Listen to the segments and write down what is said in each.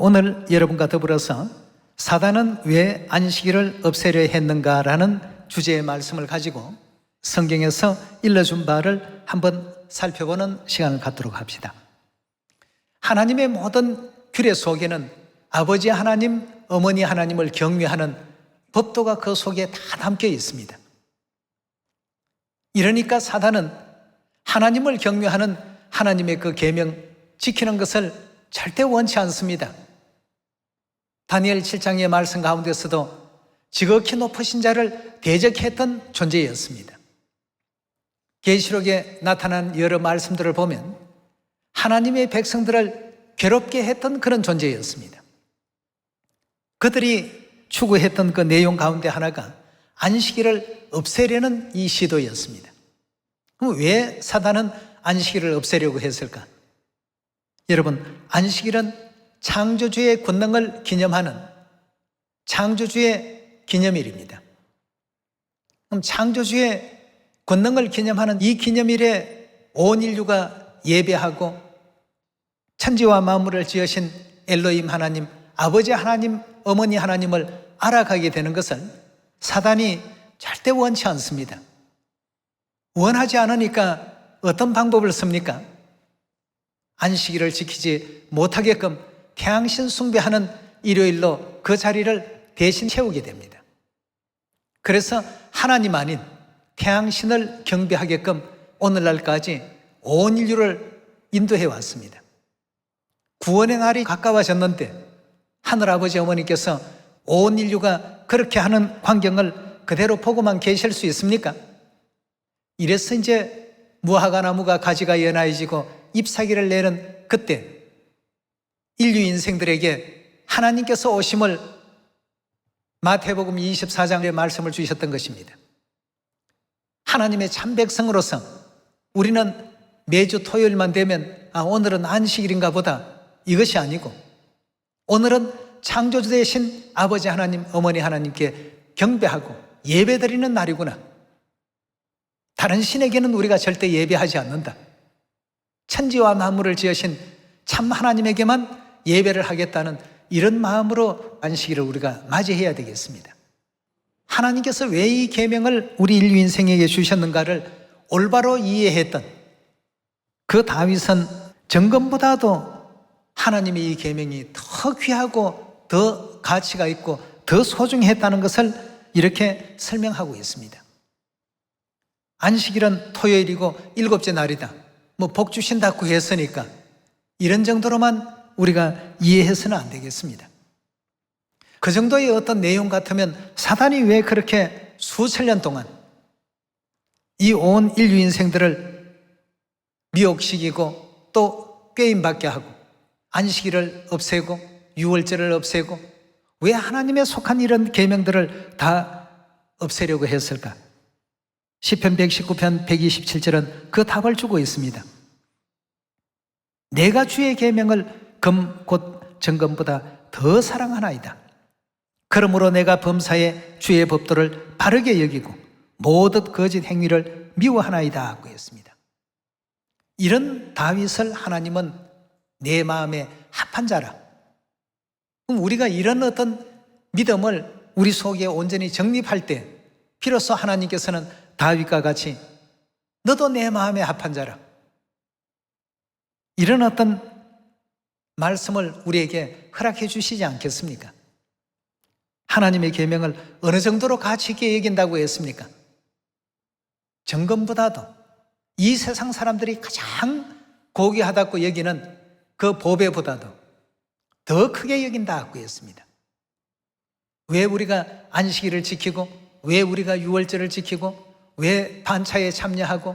오늘 여러분과 더불어서 사단은 왜 안식일을 없애려 했는가라는 주제의 말씀을 가지고 성경에서 일러준 바를 한번 살펴보는 시간을 갖도록 합시다. 하나님의 모든 규례 속에는 아버지 하나님, 어머니 하나님을 경외하는 법도가 그 속에 다 담겨 있습니다. 이러니까 사단은 하나님을 경외하는 하나님의 그 계명 지키는 것을 절대 원치 않습니다. 다니엘 7장의 말씀 가운데서도 지극히 높으신 자를 대적했던 존재였습니다. 계시록에 나타난 여러 말씀들을 보면 하나님의 백성들을 괴롭게 했던 그런 존재였습니다. 그들이 추구했던 그 내용 가운데 하나가 안식일을 없애려는 이 시도였습니다. 그럼 왜 사단은 안식일을 없애려고 했을까? 여러분, 안식일은 창조주의 권능을 기념하는 창조주의 기념일입니다. 그럼 창조주의 권능을 기념하는 이 기념일에 온 인류가 예배하고 천지와 만물을 지으신 엘로힘 하나님, 아버지 하나님, 어머니 하나님을 알아가게 되는 것을 사단이 절대 원치 않습니다. 원하지 않으니까 어떤 방법을 씁니까? 안식일을 지키지 못하게끔 태양신 숭배하는 일요일로 그 자리를 대신 채우게 됩니다. 그래서 하나님 아닌 태양신을 경배하게끔 오늘날까지 온 인류를 인도해 왔습니다. 구원의 날이 가까워졌는데 하늘아버지 어머니께서 온 인류가 그렇게 하는 광경을 그대로 보고만 계실 수 있습니까? 이래서 이제 무화과 나무가 가지가 연하여지고 잎사귀를 내는 그때 인류 인생들에게 하나님께서 오심을 마태복음 24장의 말씀을 주셨던 것입니다. 하나님의 참 백성으로서 우리는 매주 토요일만 되면 오늘은 안식일인가 보다, 이것이 아니고 오늘은 창조주 되신 아버지 하나님, 어머니 하나님께 경배하고 예배드리는 날이구나. 다른 신에게는 우리가 절대 예배하지 않는다. 천지와 만물을 지으신 참 하나님에게만 예배를 하겠다는 이런 마음으로 안식일을 우리가 맞이해야 되겠습니다. 하나님께서 왜 이 계명을 우리 인류 인생에게 주셨는가를 올바로 이해했던 그 다윗은 정금보다도 하나님의 이 계명이 더 귀하고 더 가치가 있고 더 소중했다는 것을 이렇게 설명하고 있습니다. 안식일은 토요일이고 일곱째 날이다, 복 주신다고 했으니까 이런 정도로만 우리가 이해해서는 안 되겠습니다. 그 정도의 어떤 내용 같으면 사단이 왜 그렇게 수천 년 동안 이 온 인류 인생들을 미혹시키고 또 꾀임받게 하고 안식일을 없애고 유월절을 없애고 왜 하나님에 속한 이런 계명들을 다 없애려고 했을까? 시편 119편 127절은 그 답을 주고 있습니다. 내가 주의 계명을 금 곧 정금보다 더 사랑하나이다. 그러므로 내가 범사에 주의 법도를 바르게 여기고 모든 거짓 행위를 미워하나이다 하고 했습니다. 이런 다윗을 하나님은 내 마음에 합한 자라. 그럼 우리가 이런 어떤 믿음을 우리 속에 온전히 정립할 때 비로소 하나님께서는 다윗과 같이 너도 내 마음에 합한 자라, 이런 어떤 말씀을 우리에게 허락해 주시지 않겠습니까? 하나님의 계명을 어느 정도로 가치 있게 여긴다고 했습니까? 정금보다도 이 세상 사람들이 가장 고귀하다고 여기는 그 보배보다도 더 크게 여긴다고 했습니다. 왜 우리가 안식일을 지키고, 왜 우리가 유월절을 지키고, 왜 반차에 참여하고,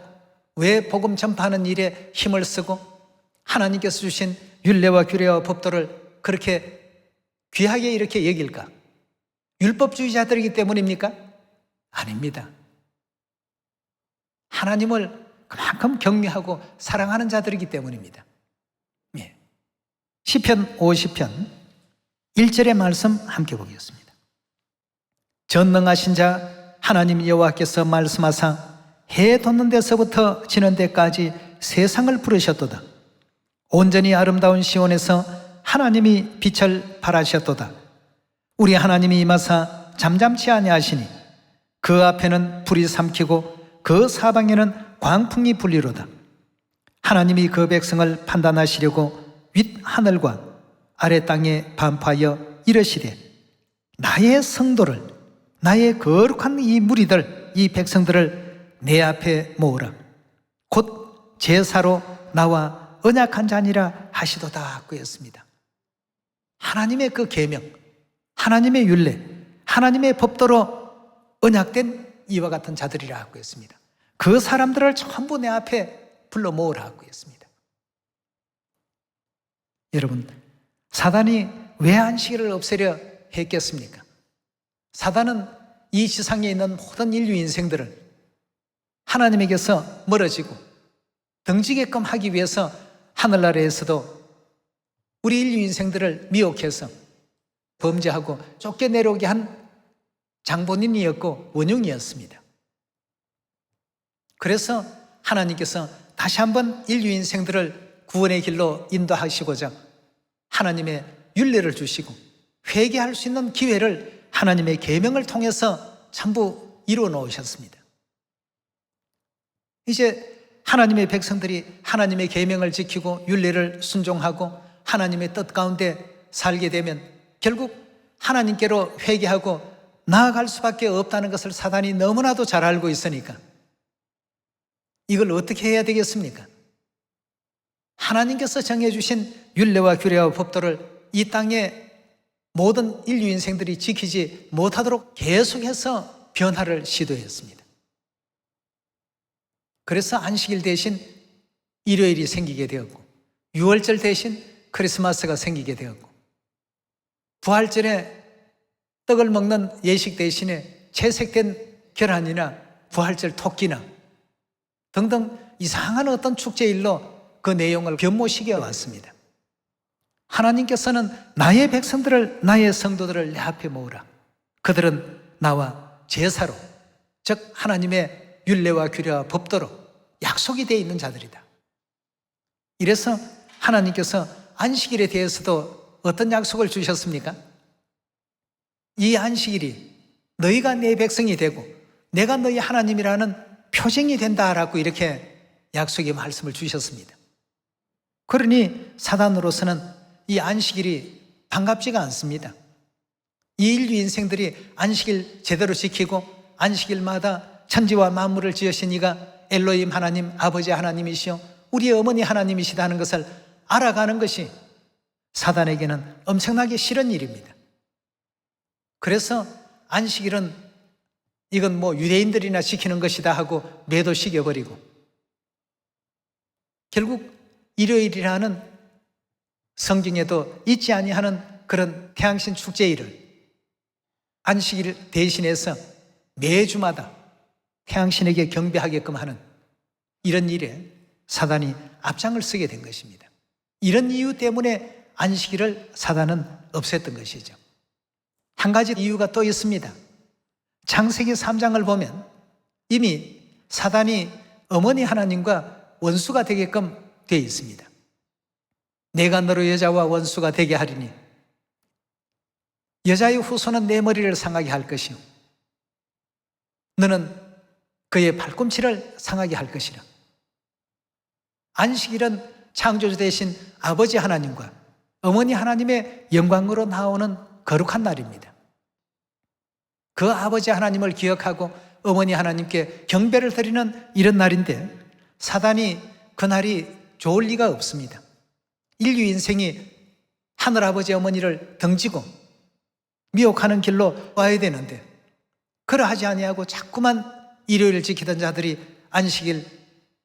왜 복음 전파하는 일에 힘을 쓰고 하나님께서 주신 율례와 규례와 법도를 그렇게 귀하게 이렇게 여길까? 율법주의자들이기 때문입니까? 아닙니다. 하나님을 그만큼 경외하고 사랑하는 자들이기 때문입니다. 예. 시편 50편 1절의 말씀 함께 보겠습니다. 전능하신 자 하나님 여호와께서 말씀하사 해 돋는 데서부터 지는 데까지 세상을 부르셨도다. 온전히 아름다운 시온에서 하나님이 빛을 발하셨도다. 우리 하나님이 임하사 잠잠치 아니하시니 그 앞에는 불이 삼키고 그 사방에는 광풍이 불리로다. 하나님이 그 백성을 판단하시려고 윗하늘과 아래 땅에 반포하여 이르시되 나의 성도를, 나의 거룩한 이 무리들, 이 백성들을 내 앞에 모으라. 곧 제사로 나와 언약한 자니라 하시도다 그였습니다. 하나님의 그 계명, 하나님의 율례, 하나님의 법도로 언약된 이와 같은 자들이라 하고 했습니다. 그 사람들을 전부 내 앞에 불러 모으라 하고 했습니다. 여러분, 사단이 왜 안식일을 없애려 했겠습니까? 사단은 이 지상에 있는 모든 인류 인생들을 하나님에게서 멀어지고 등지게끔 하기 위해서 하늘나라에서도 우리 인류 인생들을 미혹해서 범죄하고 쫓겨내려오게 한 장본인이었고 원흉이었습니다. 그래서 하나님께서 다시 한번 인류 인생들을 구원의 길로 인도하시고자 하나님의 율례를 주시고 회개할 수 있는 기회를 하나님의 계명을 통해서 전부 이루어 놓으셨습니다. 이제 하나님의 백성들이 하나님의 계명을 지키고 율례를 순종하고 하나님의 뜻 가운데 살게 되면 결국 하나님께로 회개하고 나아갈 수밖에 없다는 것을 사단이 너무나도 잘 알고 있으니까 이걸 어떻게 해야 되겠습니까? 하나님께서 정해주신 율례와 규례와 법도를 이 땅에 모든 인류 인생들이 지키지 못하도록 계속해서 변화를 시도했습니다. 그래서 안식일 대신 일요일이 생기게 되었고, 유월절 대신 크리스마스가 생기게 되었고, 부활절에 떡을 먹는 예식 대신에 채색된 계란이나 부활절 토끼나 등등 이상한 어떤 축제일로 그 내용을 변모시켜 왔습니다. 하나님께서는 나의 백성들을, 나의 성도들을 내 앞에 모으라. 그들은 나와 제사로, 즉 하나님의 율례와 규례와 법도로 약속이 되어 있는 자들이다. 이래서 하나님께서 안식일에 대해서도 어떤 약속을 주셨습니까? 이 안식일이 너희가 내 백성이 되고 내가 너희 하나님이라는 표징이 된다라고 이렇게 약속의 말씀을 주셨습니다. 그러니 사단으로서는 이 안식일이 반갑지가 않습니다. 이 인류 인생들이 안식일 제대로 지키고 안식일마다 천지와 만물을 지으신 이가 엘로힘 하나님, 아버지 하나님이시오 우리의 어머니 하나님이시다는 것을 알아가는 것이 사단에게는 엄청나게 싫은 일입니다. 그래서 안식일은 이건 뭐 유대인들이나 지키는 것이다 하고 매도시켜버리고 결국 일요일이라는 성경에도 있지 아니하는 그런 태양신 축제일을 안식일 대신해서 매주마다 태양신에게 경배하게끔 하는 이런 일에 사단이 앞장을 쓰게 된 것입니다. 이런 이유 때문에 안식일을 사단은 없앴던 것이죠. 한 가지 이유가 또 있습니다. 창세기 3장을 보면 이미 사단이 어머니 하나님과 원수가 되게끔 되어 있습니다. 내가 너로 여자와 원수가 되게 하리니 여자의 후손은 내 머리를 상하게 할 것이요 너는 그의 발꿈치를 상하게 할 것이라. 안식일은 창조주 되신 아버지 하나님과 어머니 하나님의 영광으로 나오는 거룩한 날입니다. 그 아버지 하나님을 기억하고 어머니 하나님께 경배를 드리는 이런 날인데 사단이 그날이 좋을 리가 없습니다. 인류 인생이 하늘아버지 어머니를 등지고 미혹하는 길로 와야 되는데 그러하지 아니하고 자꾸만 일요일을 지키던 자들이 안식일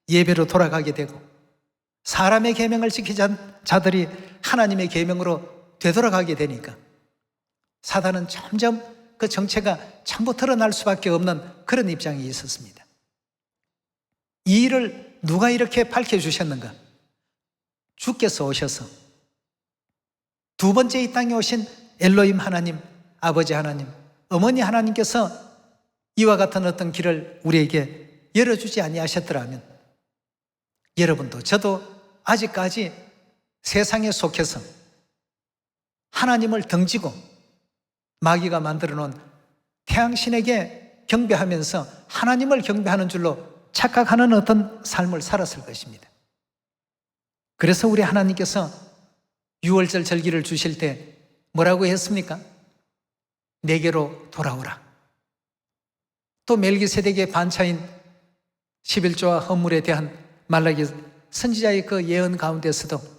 예배로 돌아가게 되고 사람의 계명을 지키던 자들이 하나님의 계명으로 되돌아가게 되니까 사단은 점점 그 정체가 전부 드러날 수밖에 없는 그런 입장이 있었습니다. 이 일을 누가 이렇게 밝혀주셨는가? 주께서 오셔서 두 번째 이 땅에 오신 엘로힘 하나님, 아버지 하나님, 어머니 하나님께서 이와 같은 어떤 길을 우리에게 열어주지 아니하셨더라면 여러분도 저도 아직까지 세상에 속해서 하나님을 등지고 마귀가 만들어 놓은 태양신에게 경배하면서 하나님을 경배하는 줄로 착각하는 어떤 삶을 살았을 것입니다. 그래서 우리 하나님께서 유월절 절기를 주실 때 뭐라고 했습니까? 내게로 돌아오라. 또 멜기세덱의 반차인 11조와 헌물에 대한 말라기 선지자의 그 예언 가운데서도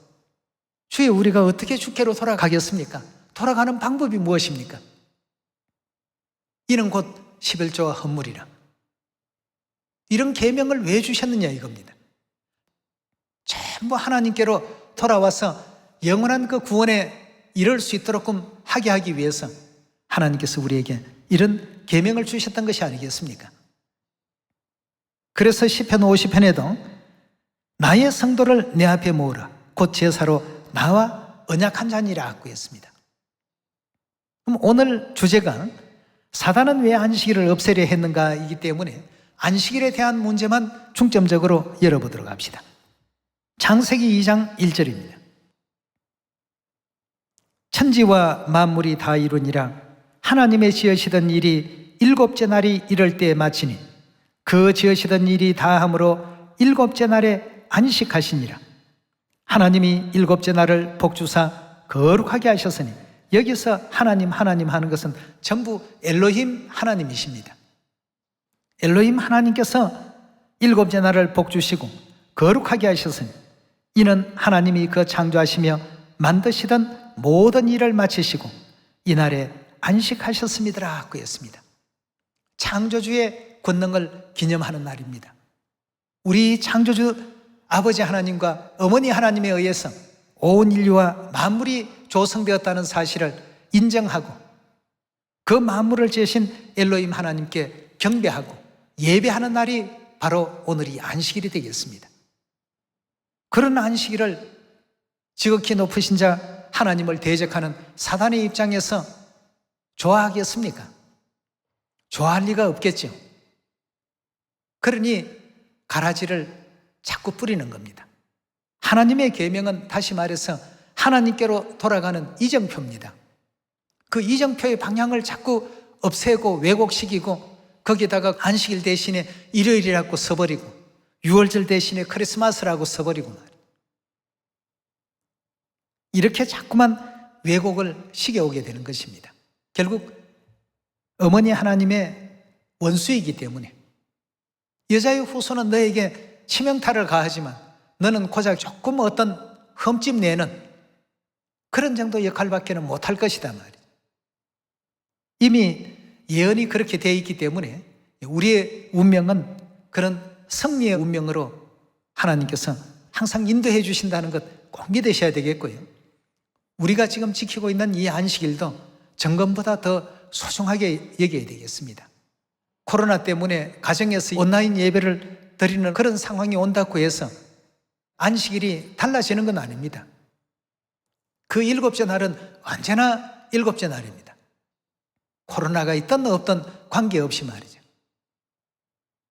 주여 우리가 어떻게 주께로 돌아가겠습니까? 돌아가는 방법이 무엇입니까? 이는 곧 11조와 헌물이라. 이런 계명을 왜 주셨느냐 이겁니다. 전부 하나님께로 돌아와서 영원한 그 구원에 이를 수 있도록 하게 하기 위해서 하나님께서 우리에게 이런 계명을 주셨던 것이 아니겠습니까? 그래서 시편 50편에도 나의 성도를 내 앞에 모으라 곧 제사로 나와 언약한 자니라 하고 했습니다. 그럼 오늘 주제가 사단은 왜 안식일을 없애려 했는가이기 때문에 안식일에 대한 문제만 중점적으로 열어보도록 합시다. 창세기 2장 1절입니다. 천지와 만물이 다 이루니라 하나님의 지으시던 일이 일곱째 날이 이럴 때에 마치니 그 지으시던 일이 다함으로 일곱째 날에 안식하시니라. 하나님이 일곱째 날을 복주사 거룩하게 하셨으니 여기서 하나님 하는 것은 전부 엘로힘 하나님이십니다. 엘로힘 하나님께서 일곱째 날을 복주시고 거룩하게 하셨으니 이는 하나님이 그 창조하시며 만드시던 모든 일을 마치시고 이날에 안식하셨습니다 하고 했습니다. 창조주의 권능을 기념하는 날입니다. 우리 창조주 아버지 하나님과 어머니 하나님에 의해서 온 인류와 만물이 조성되었다는 사실을 인정하고 그 만물을 지으신 엘로힘 하나님께 경배하고 예배하는 날이 바로 오늘이 안식일이 되겠습니다. 그런 안식일을 지극히 높으신 자 하나님을 대적하는 사단의 입장에서 좋아하겠습니까? 좋아할 리가 없겠죠. 그러니 가라지를 자꾸 뿌리는 겁니다. 하나님의 계명은 다시 말해서 하나님께로 돌아가는 이정표입니다. 그 이정표의 방향을 자꾸 없애고 왜곡시키고 거기다가 안식일 대신에 일요일이라고 써버리고 유월절 대신에 크리스마스라고 써버리고 말이에요. 이렇게 자꾸만 왜곡을 시켜오게 되는 것입니다. 결국 어머니 하나님의 원수이기 때문에 여자의 후손은 너에게 치명타를 가하지만 너는 고작 조금 어떤 흠집 내는 그런 정도 역할밖에는 못할 것이다 말이에요. 이미 예언이 그렇게 되어 있기 때문에 우리의 운명은 그런 승리의 운명으로 하나님께서 항상 인도해 주신다는 것 꼭 믿으셔야 되겠고요. 우리가 지금 지키고 있는 이 안식일도 정금보다 더 소중하게 여겨야 되겠습니다. 코로나 때문에 가정에서 온라인 예배를 드리는 그런 상황이 온다고 해서 안식일이 달라지는 건 아닙니다. 그 일곱째 날은 언제나 일곱째 날입니다. 코로나가 있든 없든 관계없이 말이죠.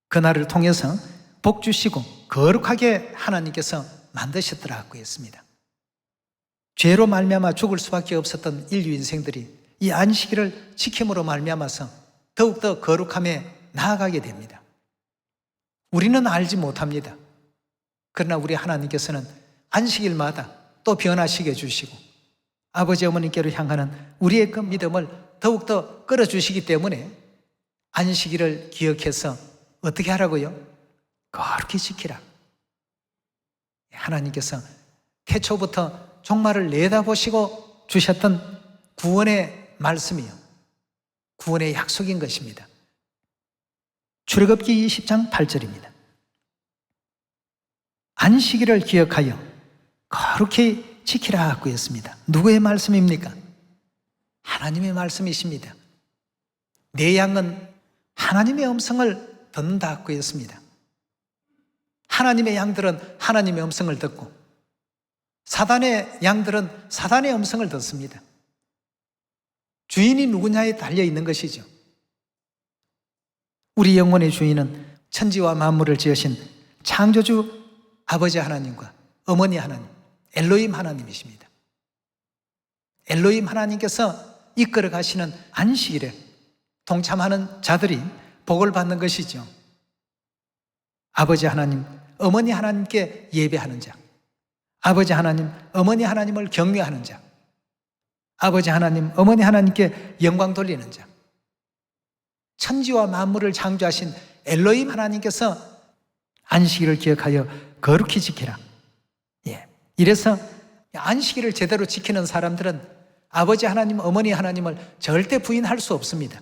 그날을 통해서 복 주시고 거룩하게 하나님께서 만드셨더라고 했습니다. 죄로 말미암아 죽을 수밖에 없었던 인류 인생들이 이 안식일을 지킴으로 말미암아서 더욱더 거룩함에 나아가게 됩니다. 우리는 알지 못합니다. 그러나 우리 하나님께서는 안식일마다 또 변화시켜 주시고 아버지 어머니께로 향하는 우리의 그 믿음을 더욱더 끌어주시기 때문에 안식일을 기억해서 어떻게 하라고요? 거룩히 지키라. 하나님께서 태초부터 종말을 내다보시고 주셨던 구원의 말씀이요, 구원의 약속인 것입니다. 출애굽기 20장 8절입니다. 안식일을 기억하여 거룩히 지키라 하고 했습니다. 누구의 말씀입니까? 하나님의 말씀이십니다. 내 양은 하나님의 음성을 듣는다 하고 했습니다. 하나님의 양들은 하나님의 음성을 듣고 사단의 양들은 사단의 음성을 듣습니다. 주인이 누구냐에 달려 있는 것이죠. 우리 영혼의 주인은 천지와 만물을 지으신 창조주 아버지 하나님과 어머니 하나님, 엘로힘 하나님이십니다. 엘로힘 하나님께서 이끌어 가시는 안식일에 동참하는 자들이 복을 받는 것이죠. 아버지 하나님, 어머니 하나님께 예배하는 자, 아버지 하나님, 어머니 하나님을 경외하는 자, 아버지 하나님, 어머니 하나님께 영광 돌리는 자, 천지와 만물을 창조하신 엘로힘 하나님께서 안식일을 기억하여 거룩히 지키라. 이래서 안식일을 제대로 지키는 사람들은 아버지 하나님, 어머니 하나님을 절대 부인할 수 없습니다.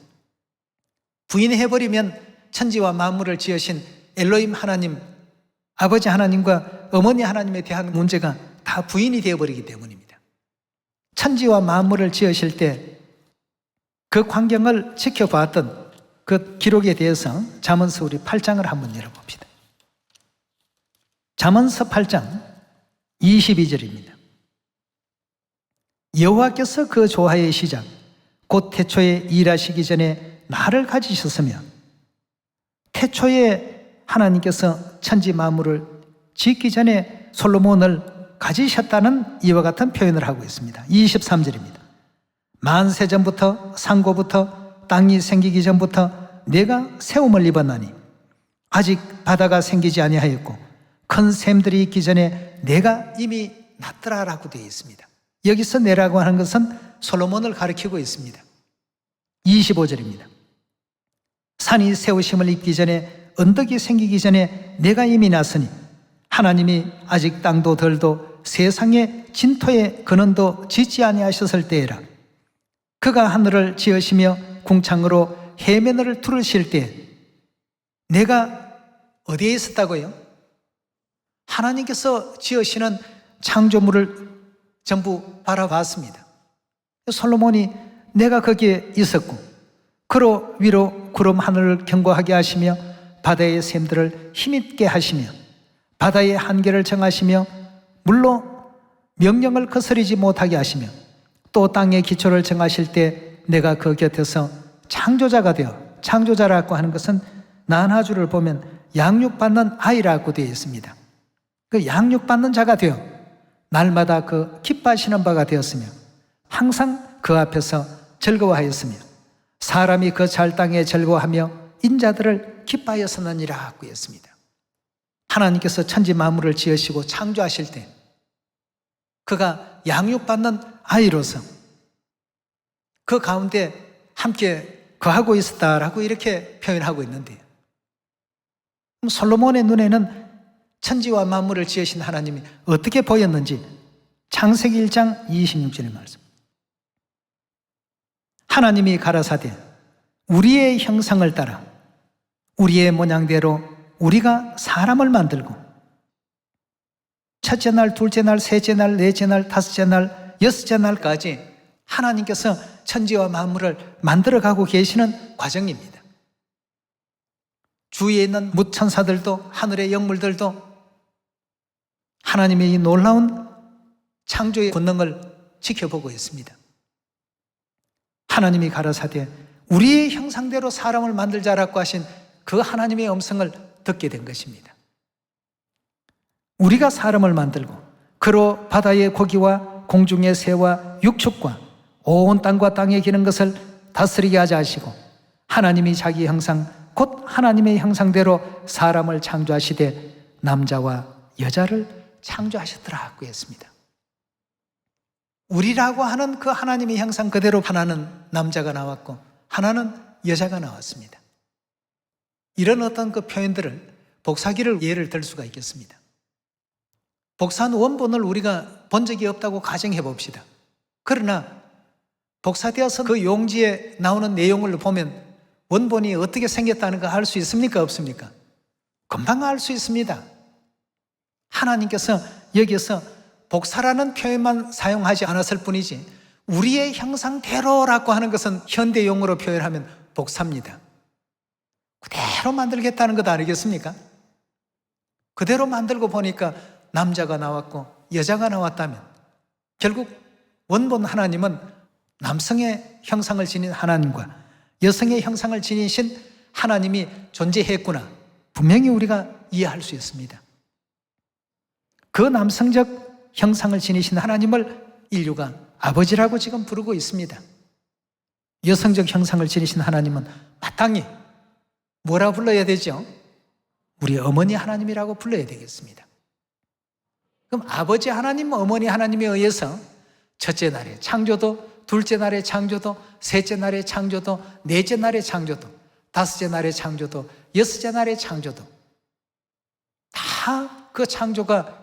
부인해버리면 천지와 만물을 지으신 엘로힘 하나님, 아버지 하나님과 어머니 하나님에 대한 문제가 다 부인이 되어버리기 때문입니다. 천지와 만물을 지으실 때 그 광경을 지켜봤던 그 기록에 대해서 잠언서 우리 8장을 한번 열어봅시다. 잠언서 8장 22절입니다. 여호와께서 그 조화의 시작 곧 태초에 일하시기 전에 나를 가지셨으며, 태초에 하나님께서 천지 만물을 짓기 전에 솔로몬을 가지셨다는 이와 같은 표현을 하고 있습니다. 23절입니다. 만세 전부터, 상고부터, 땅이 생기기 전부터 내가 세움을 입었나니 아직 바다가 생기지 아니하였고 큰 샘들이 있기 전에 내가 이미 났더라라고 되어 있습니다. 여기서 내라고 하는 것은 솔로몬을 가리키고 있습니다. 25절입니다. 산이 세우심을 입기 전에, 언덕이 생기기 전에 내가 이미 났으니 하나님이 아직 땅도 덜도 세상의 진토의 근원도 짓지 아니하셨을 때에라. 그가 하늘을 지으시며 궁창으로 해면을 두르실 때 내가 어디에 있었다고요? 하나님께서 지으시는 창조물을 전부 바라봤습니다. 솔로몬이 내가 거기에 있었고, 그로 위로 구름 하늘을 견고하게 하시며 바다의 샘들을 힘있게 하시며 바다의 한계를 정하시며 물로 명령을 거스르지 못하게 하시며 또 땅의 기초를 정하실 때 내가 그 곁에서 창조자가 되어, 창조자라고 하는 것은 난하주를 보면 양육받는 아이라고 되어 있습니다. 그 양육받는 자가 되어 날마다 그 기뻐하시는 바가 되었으며 항상 그 앞에서 즐거워하였으며 사람이 그 잘 땅에 즐거워하며 인자들을 기뻐하였었느니라 하고 했습니다. 하나님께서 천지 만물을 지으시고 창조하실 때 그가 양육받는 아이로서 그 가운데 함께 거하고 있었다라고 이렇게 표현하고 있는데요. 솔로몬의 눈에는 천지와 만물을 지으신 하나님이 어떻게 보였는지 창세기 1장 26절의 말씀. 하나님이 가라사대 우리의 형상을 따라 우리의 모양대로 우리가 사람을 만들고 첫째 날, 둘째 날, 셋째 날, 넷째 날, 다섯째 날, 여섯째 날까지 하나님께서 천지와 만물을 만들어가고 계시는 과정입니다. 주위에 있는 무천사들도 하늘의 영물들도 하나님의 이 놀라운 창조의 권능을 지켜보고 있습니다. 하나님이 가라사대 우리의 형상대로 사람을 만들자라고 하신 그 하나님의 음성을 듣게 된 것입니다. 우리가 사람을 만들고 그로 바다의 고기와 공중의 새와 육축과 온 땅과 땅에 기는 것을 다스리게 하자 하시고 하나님이 자기 형상 곧 하나님의 형상대로 사람을 창조하시되 남자와 여자를 창조하셨더라고 했습니다. 우리라고 하는 그 하나님의 형상 그대로 하나는 남자가 나왔고 하나는 여자가 나왔습니다. 이런 어떤 그 표현들을 복사기를 예를 들 수가 있겠습니다. 복사한 원본을 우리가 본 적이 없다고 가정해 봅시다. 그러나 복사되어서 그 용지에 나오는 내용을 보면 원본이 어떻게 생겼다는 거 알 수 있습니까? 없습니까? 금방 알 수 있습니다. 하나님께서 여기서 복사라는 표현만 사용하지 않았을 뿐이지 우리의 형상대로라고 하는 것은 현대용어로 표현하면 복사입니다. 그대로 만들겠다는 것 아니겠습니까? 그대로 만들고 보니까 남자가 나왔고 여자가 나왔다면 결국 원본 하나님은 남성의 형상을 지닌 하나님과 여성의 형상을 지니신 하나님이 존재했구나. 분명히 우리가 이해할 수 있습니다. 그 남성적 형상을 지니신 하나님을 인류가 아버지라고 지금 부르고 있습니다. 여성적 형상을 지니신 하나님은 마땅히 뭐라 불러야 되죠? 우리 어머니 하나님이라고 불러야 되겠습니다. 그럼 아버지 하나님, 어머니 하나님에 의해서 첫째 날의 창조도, 둘째 날의 창조도, 셋째 날의 창조도, 넷째 날의 창조도, 다섯째 날의 창조도, 여섯째 날의 창조도 다 그 창조가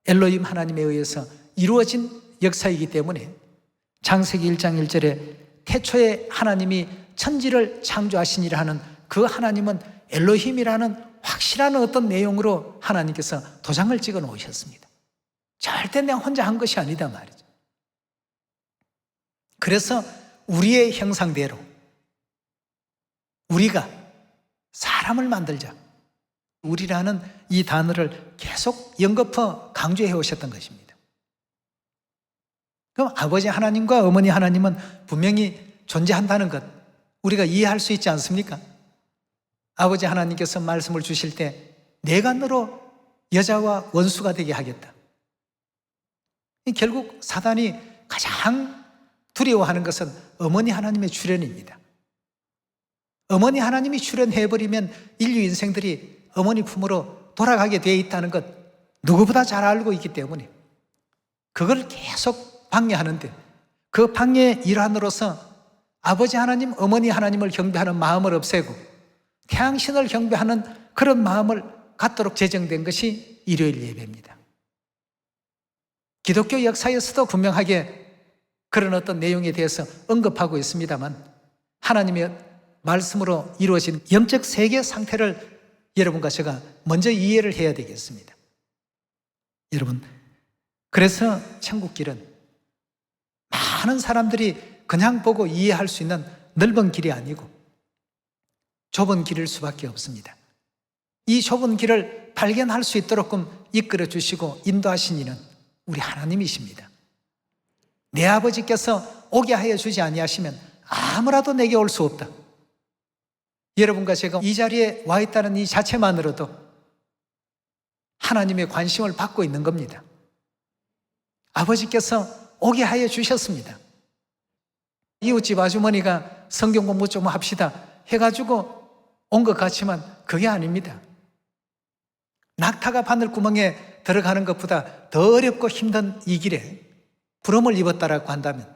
엘로힘 하나님에 의해서 이루어진 역사이기 때문에 창세기 1장 1절에 태초에 하나님이 천지를 창조하시니라 하는 그 하나님은 엘로힘이라는 확실한 어떤 내용으로 하나님께서 도장을 찍어 놓으셨습니다. 절대 내가 혼자 한 것이 아니다 말이죠. 그래서 우리의 형상대로 우리가 사람을 만들자. 우리라는 이 단어를 계속 연거푸 강조해 오셨던 것입니다. 그럼 아버지 하나님과 어머니 하나님은 분명히 존재한다는 것 우리가 이해할 수 있지 않습니까? 아버지 하나님께서 말씀을 주실 때 내가 너로 여자와 원수가 되게 하겠다. 결국 사단이 가장 두려워하는 것은 어머니 하나님의 출현입니다. 어머니 하나님이 출현해버리면 인류 인생들이 어머니 품으로 돌아가게 되어 있다는 것 누구보다 잘 알고 있기 때문에 그걸 계속 방해하는데 그 방해의 일환으로서 아버지 하나님, 어머니 하나님을 경배하는 마음을 없애고 태양신을 경배하는 그런 마음을 갖도록 제정된 것이 일요일 예배입니다. 기독교 역사에서도 분명하게 그런 어떤 내용에 대해서 언급하고 있습니다만 하나님의 말씀으로 이루어진 영적 세계 상태를 여러분과 제가 먼저 이해를 해야 되겠습니다. 여러분, 그래서 천국길은 많은 사람들이 그냥 보고 이해할 수 있는 넓은 길이 아니고 좁은 길일 수밖에 없습니다. 이 좁은 길을 발견할 수 있도록끔 이끌어 주시고 인도하신 이는 우리 하나님이십니다. 내 아버지께서 오게 하여 주지 아니하시면 아무라도 내게 올 수 없다. 여러분과 제가 이 자리에 와 있다는 이 자체만으로도 하나님의 관심을 받고 있는 겁니다. 아버지께서 오게 하여 주셨습니다. 이웃집 아주머니가 성경 공부 좀 합시다 해가지고 온 것 같지만 그게 아닙니다. 낙타가 바늘구멍에 들어가는 것보다 더 어렵고 힘든 이 길에 부름을 입었다라고 한다면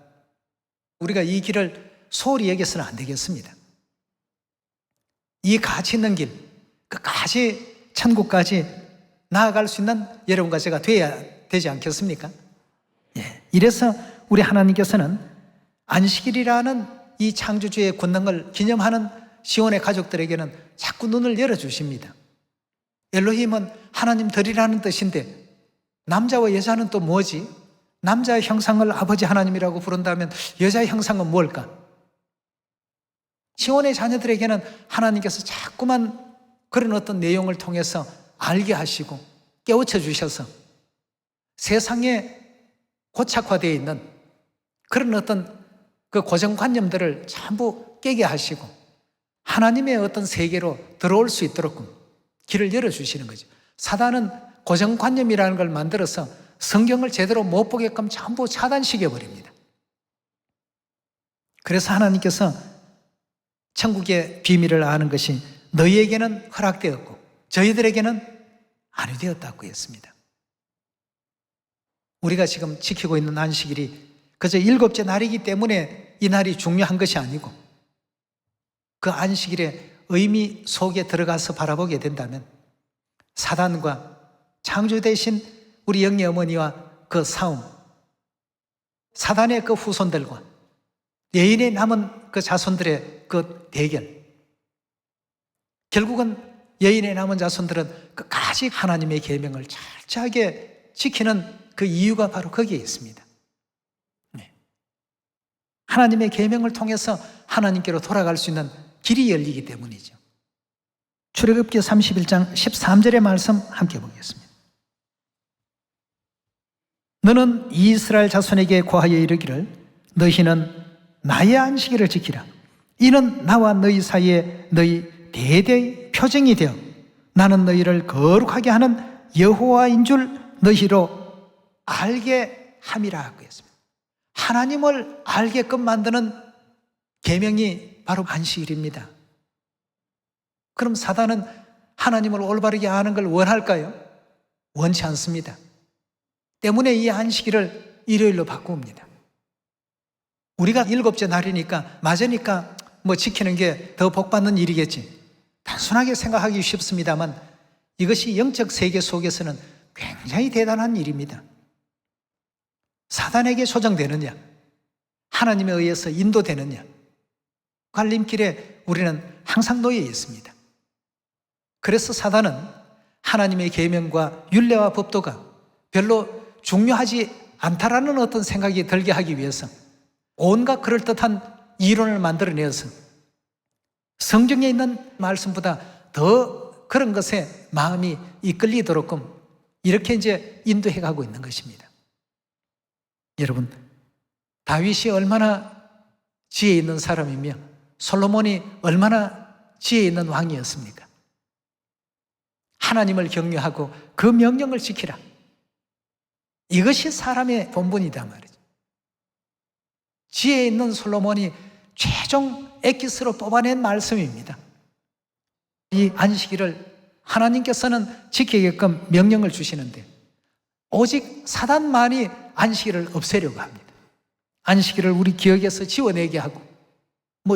우리가 이 길을 소홀히 여겨서는 안 되겠습니다. 이 가치 있는 길, 끝까지 천국까지 나아갈 수 있는 여러분과 제가 되어야 되지 않겠습니까? 예. 이래서 우리 하나님께서는 안식일이라는 이 창조주의 권능을 기념하는 시온의 가족들에게는 자꾸 눈을 열어주십니다. 엘로힘은 하나님들이라는 뜻인데 남자와 여자는 또 뭐지? 남자의 형상을 아버지 하나님이라고 부른다면 여자의 형상은 뭘까? 시온의 자녀들에게는 하나님께서 자꾸만 그런 어떤 내용을 통해서 알게 하시고 깨우쳐 주셔서 세상에 고착화되어 있는 그런 어떤 그 고정관념들을 전부 깨게 하시고 하나님의 어떤 세계로 들어올 수 있도록 길을 열어주시는 거죠. 사단은 고정관념이라는 걸 만들어서 성경을 제대로 못 보게끔 전부 차단시켜버립니다. 그래서 하나님께서 천국의 비밀을 아는 것이 너희에게는 허락되었고 저희들에게는 아니 되었다고 했습니다. 우리가 지금 지키고 있는 안식일이 그저 7째 날이기 때문에 이 날이 중요한 것이 아니고 그 안식일의 의미 속에 들어가서 바라보게 된다면 사단과 창조되신 우리 영의 어머니와 그 싸움, 사단의 그 후손들과 예인의 남은 그 자손들의 그 대결, 결국은 예인의 남은 자손들은 끝까지 하나님의 계명을 철저하게 지키는 그 이유가 바로 거기에 있습니다. 하나님의 계명을 통해서 하나님께로 돌아갈 수 있는 길이 열리기 때문이죠. 출애굽기 31장 13절의 말씀 함께 보겠습니다. 너는 이스라엘 자손에게 고하여 이르기를 너희는 나의 안식일을 지키라. 이는 나와 너희 사이에 너희 대대의 표징이 되어 나는 너희를 거룩하게 하는 여호와인 줄 너희로 알게 함이라 하고 했습니다. 하나님을 알게끔 만드는 계명이 바로 안식일입니다. 그럼 사단은 하나님을 올바르게 아는 걸 원할까요? 원치 않습니다. 때문에 이 안식일을 일요일로 바꿉니다. 우리가 7째 날이니까 맞으니까 지키는 게 더 복받는 일이겠지, 단순하게 생각하기 쉽습니다만 이것이 영적 세계 속에서는 굉장히 대단한 일입니다. 사단에게 조정되느냐, 하나님에 의해서 인도되느냐, 갈림길에 우리는 항상 놓여 있습니다. 그래서 사단은 하나님의 계명과 율례와 법도가 별로 중요하지 않다라는 어떤 생각이 들게 하기 위해서 온갖 그럴듯한 이론을 만들어내어서 성경에 있는 말씀보다 더 그런 것에 마음이 이끌리도록끔 이렇게 이제 인도해 가고 있는 것입니다. 여러분, 다윗이 얼마나 지혜 있는 사람이며 솔로몬이 얼마나 지혜 있는 왕이었습니까? 하나님을 경외하고 그 명령을 지키라. 이것이 사람의 본분이다 말이죠. 지혜 있는 솔로몬이 최종 엑기스로 뽑아낸 말씀입니다. 이 안식일을 하나님께서는 지키게끔 명령을 주시는데 오직 사단만이 안식일을 없애려고 합니다. 안식일을 우리 기억에서 지워내게 하고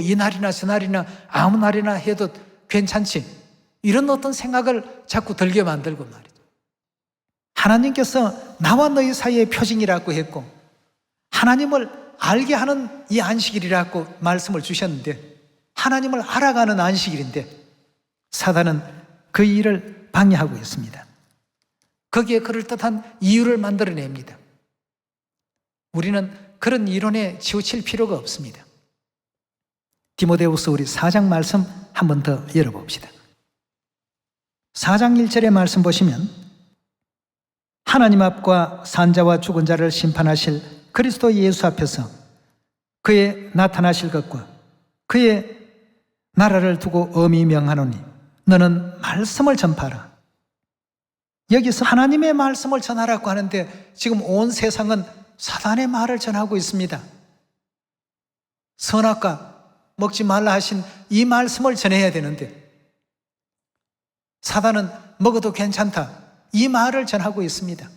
이날이나 저날이나 아무 날이나 해도 괜찮지, 이런 어떤 생각을 자꾸 들게 만들고 말이죠. 하나님께서 나와 너희 사이의 표징이라고 했고 하나님을 알게 하는 이 안식일이라고 말씀을 주셨는데, 하나님을 알아가는 안식일인데 사단은 그 일을 방해하고 있습니다. 거기에 그럴듯한 이유를 만들어냅니다. 우리는 그런 이론에 치우칠 필요가 없습니다. 디모데후서 우리 4장 말씀 한 번 더 열어봅시다. 4장 1절의 말씀 보시면 하나님 앞과 산자와 죽은 자를 심판하실 그리스도 예수 앞에서 그의 나타나실 것과 그의 나라를 두고 엄히 명하노니 너는 말씀을 전파하라. 여기서 하나님의 말씀을 전하라고 하는데 지금 온 세상은 사단의 말을 전하고 있습니다. 선악과 먹지 말라 하신 이 말씀을 전해야 되는데 사단은 먹어도 괜찮다, 이 말을 전하고 있습니다.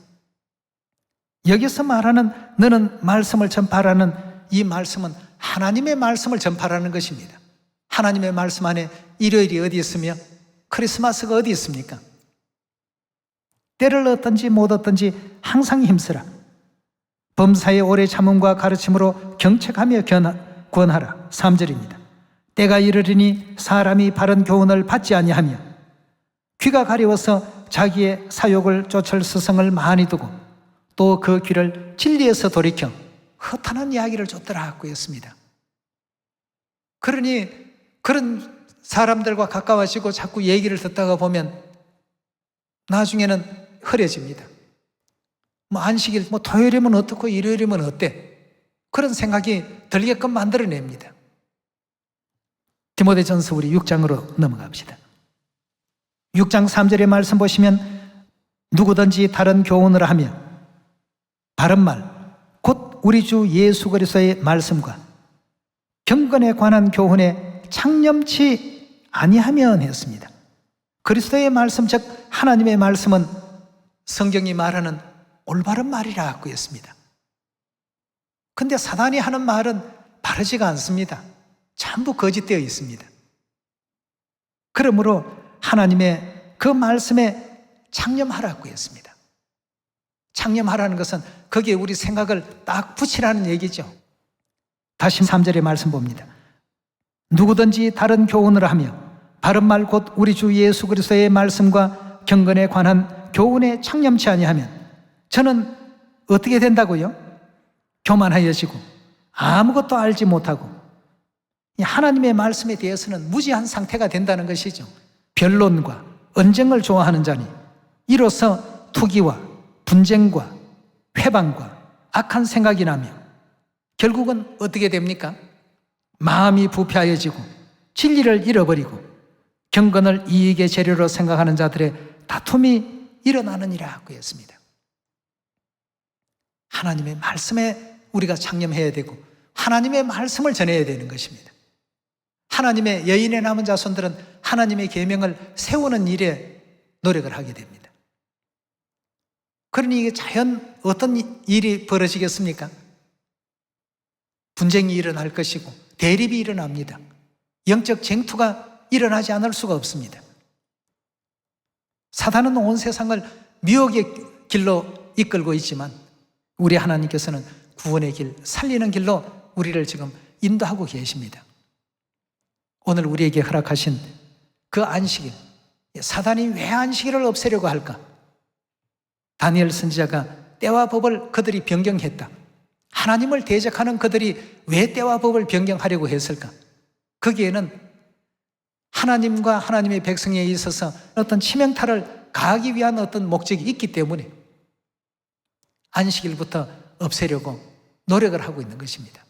여기서 말하는 너는 말씀을 전파하라는 이 말씀은 하나님의 말씀을 전파하라는 것입니다. 하나님의 말씀 안에 일요일이 어디 있으며 크리스마스가 어디 있습니까? 때를 얻든지 못 얻든지 항상 힘쓰라. 범사의 오래 참음과 가르침으로 경책하며 권하라. 3절입니다. 때가 이르리니 사람이 바른 교훈을 받지 아니하며 귀가 가려워서 자기의 사욕을 쫓을 스승을 많이 두고 또 그 귀를 진리에서 돌이켜 허탄한 이야기를 쫓더라고 했습니다. 그러니 그런 사람들과 가까워지고 자꾸 얘기를 듣다가 보면 나중에는 흐려집니다. 안식일 토요일이면 어떻고 일요일이면 어때? 그런 생각이 들게끔 만들어냅니다. 디모데전서 우리 6장으로 넘어갑시다. 6장 3절의 말씀 보시면 누구든지 다른 교훈을 하며 바른 말, 곧 우리 주 예수 그리스도의 말씀과 경건에 관한 교훈에 창념치 아니하면 했습니다. 그리스도의 말씀, 즉 하나님의 말씀은 성경이 말하는 올바른 말이라고 했습니다. 근데 사단이 하는 말은 바르지가 않습니다. 전부 거짓되어 있습니다. 그러므로 하나님의 그 말씀에 창념하라고 했습니다. 창념하라는 것은 거기에 우리 생각을 딱 붙이라는 얘기죠. 다시 3절의 말씀 봅니다. 누구든지 다른 교훈을 하며 바른 말 곧 우리 주 예수 그리스도의 말씀과 경건에 관한 교훈에 창념치 아니하면 저는 어떻게 된다고요? 교만하여지고 아무것도 알지 못하고 하나님의 말씀에 대해서는 무지한 상태가 된다는 것이죠. 변론과 언쟁을 좋아하는 자니 이로써 투기와 분쟁과 회방과 악한 생각이 나며 결국은 어떻게 됩니까? 마음이 부패하여지고 진리를 잃어버리고 경건을 이익의 재료로 생각하는 자들의 다툼이 일어나느니라 하고 했습니다. 하나님의 말씀에 우리가 창념해야 되고 하나님의 말씀을 전해야 되는 것입니다. 하나님의 여인의 남은 자손들은 하나님의 계명을 세우는 일에 노력을 하게 됩니다. 그러니 이게 자연 어떤 일이 벌어지겠습니까? 분쟁이 일어날 것이고 대립이 일어납니다. 영적 쟁투가 일어나지 않을 수가 없습니다. 사단은 온 세상을 미혹의 길로 이끌고 있지만 우리 하나님께서는 구원의 길, 살리는 길로 우리를 지금 인도하고 계십니다. 오늘 우리에게 허락하신 그 안식일, 사단이 왜 안식일을 없애려고 할까? 다니엘 선지자가 때와 법을 그들이 변경했다. 하나님을 대적하는 그들이 왜 때와 법을 변경하려고 했을까? 거기에는 하나님과 하나님의 백성에 있어서 어떤 치명타를 가하기 위한 어떤 목적이 있기 때문에 안식일부터 없애려고 노력을 하고 있는 것입니다.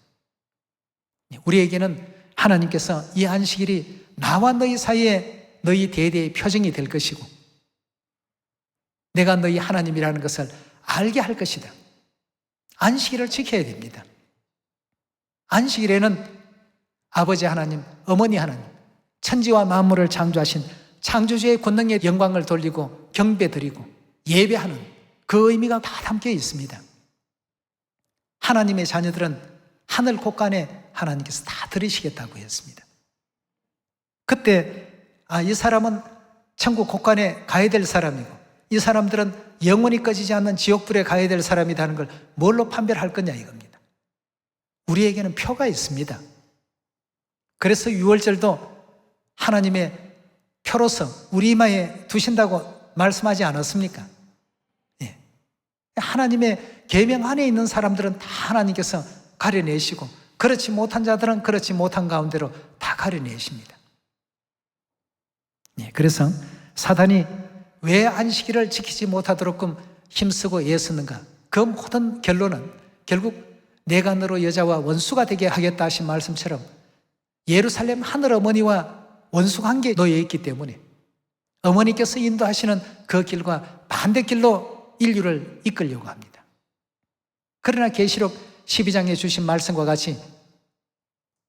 우리에게는 하나님께서 이 안식일이 나와 너희 사이에 너희 대대의 표징이 될 것이고 내가 너희 하나님이라는 것을 알게 할 것이다. 안식일을 지켜야 됩니다. 안식일에는 아버지 하나님, 어머니 하나님, 천지와 만물을 창조하신 창조주의 권능의 영광을 돌리고 경배드리고 예배하는 그 의미가 다 담겨 있습니다. 하나님의 자녀들은 하늘 곳간에 하나님께서 다 들으시겠다고 했습니다. 그때 이 사람은 천국 곳간에 가야 될 사람이고 이 사람들은 영원히 꺼지지 않는 지옥불에 가야 될 사람이라는 걸 뭘로 판별할 거냐 이겁니다. 우리에게는 표가 있습니다. 그래서 유월절도 하나님의 표로서 우리 이마에 두신다고 말씀하지 않았습니까? 예. 하나님의 계명 안에 있는 사람들은 다 하나님께서 가려내시고 그렇지 못한 자들은 그렇지 못한 가운데로 다 가려내십니다. 예. 그래서 사단이 왜 안식일을 지키지 못하도록끔 힘쓰고 애쓰는가? 그 모든 결론은 결국 내가 너로 여자와 원수가 되게 하겠다 하신 말씀처럼 예루살렘 하늘 어머니와 원수관계에 놓여 있기 때문에 어머니께서 인도하시는 그 길과 반대길로 인류를 이끌려고 합니다. 그러나 계시록 12장에 주신 말씀과 같이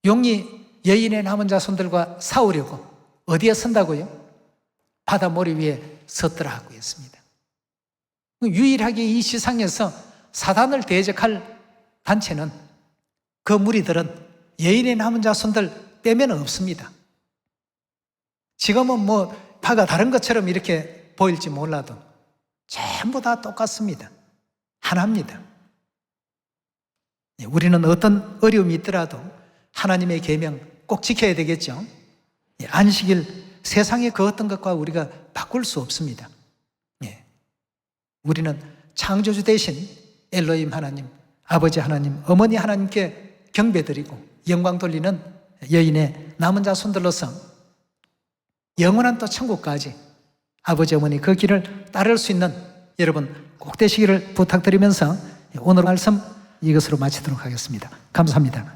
용이 여인의 남은 자손들과 싸우려고 어디에 선다고요? 바다 모래 위에 섰더라 하고 했습니다. 유일하게 이 세상에서 사단을 대적할 단체는 그 무리들은 여인의 남은 자손들 빼면 없습니다. 지금은 바가 다른 것처럼 이렇게 보일지 몰라도 전부 다 똑같습니다. 하나입니다. 우리는 어떤 어려움이 있더라도 하나님의 계명 꼭 지켜야 되겠죠. 안식일 세상의 그 어떤 것과 우리가 바꿀 수 없습니다. 우리는 창조주 대신 엘로힘 하나님, 아버지 하나님, 어머니 하나님께 경배드리고 영광 돌리는 여인의 남은 자손들로서 영원한 또 천국까지 아버지 어머니 그 길을 따를 수 있는 여러분 꼭 되시기를 부탁드리면서 오늘 말씀 이것으로 마치도록 하겠습니다. 감사합니다.